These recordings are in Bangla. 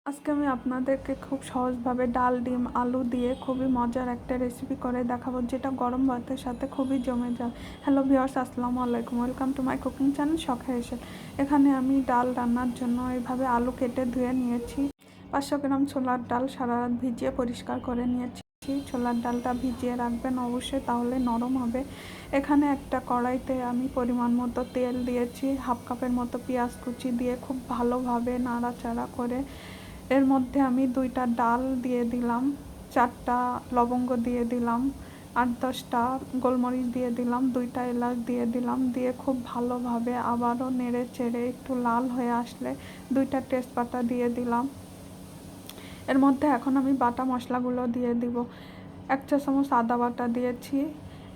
আজকে আমি আপনাদেরকে খুব সহজভাবে ডাল, ডিম, আলু দিয়ে খুবই মজার একটা রেসিপি করে দেখাবো, যেটা গরম ভাতের সাথে খুবই জমে যায়। হ্যালো ভিউয়ার্স, আসসালামু আলাইকুম, welcome to my cooking channel শখে এসে। এখানে আমি ডাল রান্নার জন্য এইভাবে আলু কেটে ধুয়ে নিয়েছি। 500 গ্রাম ছোলার ডাল সারা রাত ভিজিয়ে পরিষ্কার করে নিয়েছি। ছোলার ডালটা ভিজিয়ে রাখবেন অবশ্যই, তাহলে নরম হবে। এখানে একটা কড়াইতে আমি পরিমাণ মতো তেল দিয়েছি, হাফ কাপের মতো পেঁয়াজ কুচি দিয়ে খুব ভালোভাবে নাড়াচাড়া করে এর মধ্যে আমি 2টা ডাল দিয়ে দিলাম, 4টা লবঙ্গ দিয়ে দিলাম, 8-10টা গোলমরিচ দিয়ে দিলাম, 2টা এলাচ দিয়ে দিলাম। দিয়ে খুব ভালোভাবে আবারও নেড়ে চেড়ে একটু লাল হয়ে আসলে 2টা তেজপাতা দিয়ে দিলাম। এর মধ্যে এখন আমি বাটা মশলাগুলো দিয়ে দিব। 1 চা চামচ আদা বাটা দিয়েছি,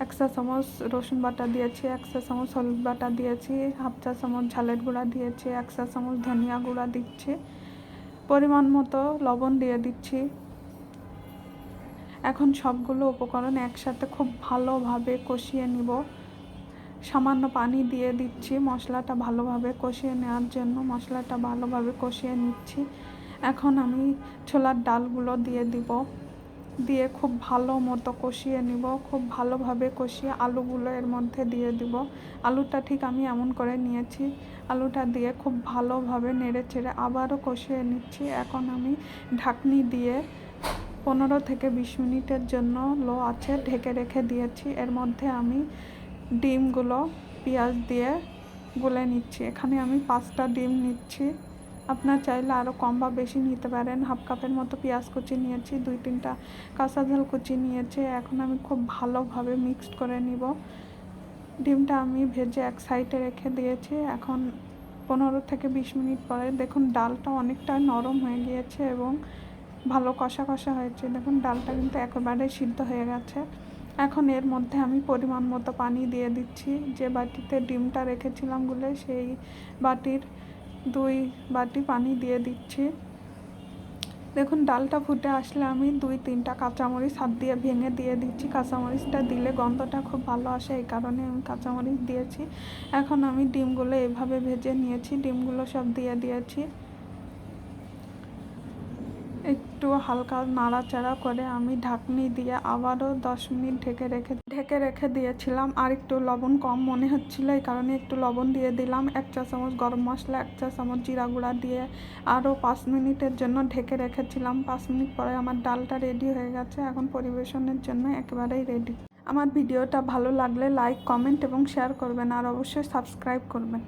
1 চা চামচ রসুন বাটা দিয়েছি, 1 চা চামচ হলুদ বাটা দিয়েছি, হাফ চা চামচ ঝালের গুঁড়া দিয়েছি, 1 চা চামচ ধনিয়া গুঁড়া দিচ্ছি, পরিমাণ মতো লবণ দিয়ে দিচ্ছি। এখন সবগুলো উপকরণ একসাথে খুব ভালোভাবে কষিয়ে নিব। সামান্য পানি দিয়ে দিচ্ছি মশলাটা ভালোভাবে কষিয়ে নেওয়ার জন্য। মশলাটা ভালোভাবে কষিয়ে নিচ্ছি। এখন আমি ছোলার ডালগুলো দিয়ে দিব, দিয়ে খুব ভালো মতো কষিয়ে নিব। খুব ভালোভাবে কষিয়ে আলুগুলো এর মধ্যে দিয়ে দিব। আলুটা ঠিক আমি এমন করে নিয়েছি। আলুটা দিয়ে খুব ভালোভাবে নেড়ে চেড়ে আবারও কষিয়ে নিচ্ছি। এখন আমি ঢাকনি দিয়ে 15 থেকে 20 মিনিটের জন্য লো আঁচে ঢেকে রেখে দিয়েছি। এর মধ্যে আমি ডিমগুলো পেঁয়াজ দিয়ে গুলে নিচ্ছি। এখানে আমি 5টা ডিম নিচ্ছি। আপনার চাইলে আরও কম বা বেশি নিতে পারেন। হাফ কাপের মতো পেঁয়াজ কুচি নিয়েছি, 2-3টা কাঁচা ঝাল কুচি নিয়েছি। এখন আমি খুব ভালোভাবে মিক্সড করে নিব। ডিমটা আমি ভেজে এক সাইডে রেখে দিয়েছি। এখন 15 থেকে 20 মিনিট পরে দেখুন ডালটা অনেকটা নরম হয়ে গিয়েছে এবং ভালো কষা কষা হয়েছে। দেখুন ডালটা কিন্তু একেবারে সিদ্ধ হয়ে গেছে। এখন এর মধ্যে আমি পরিমাণ মতো পানি দিয়ে দিচ্ছি। যে বাটিতে ডিমটা রেখেছিলাম গুলে, সেই বাটির 2 বাটি পানি দিয়ে দিচ্ছি। দেখুন ডালটা ফুটে আসলে আমি 2-3টা কাঁচামরিচ হাত দিয়ে ভেঙে দিয়ে দিচ্ছি। কাঁচামরিচটা দিলে গন্ধটা খুব ভালো আসে, এই কারণে আমি কাঁচামরিচ দিয়েছি। এখন আমি ডিমগুলো এভাবে ভেজে নিয়েছি, ডিমগুলো সব দিয়ে দিয়েছি। একটু হালকা নাড়াচাড়া করে আমি ঢাকনি দিয়ে আবারও 10 মিনিট ঢেকে রেখে দিয়েছিলাম। আর একটু লবণ কম মনে হচ্ছিল, এই কারণে একটু লবণ দিয়ে দিলাম। 1 চা চামচ গরম মশলা, 1 চা চামচ জিরা গুঁড়া দিয়ে আরও 5 মিনিটের জন্য ঢেকে রেখেছিলাম। 5 মিনিট পরে আমার ডালটা রেডি হয়ে গেছে। এখন পরিবেশনের জন্য একেবারেই রেডি। আমার ভিডিওটা ভালো লাগলে লাইক, কমেন্ট এবং শেয়ার করবেন, আর অবশ্যই সাবস্ক্রাইব করবেন।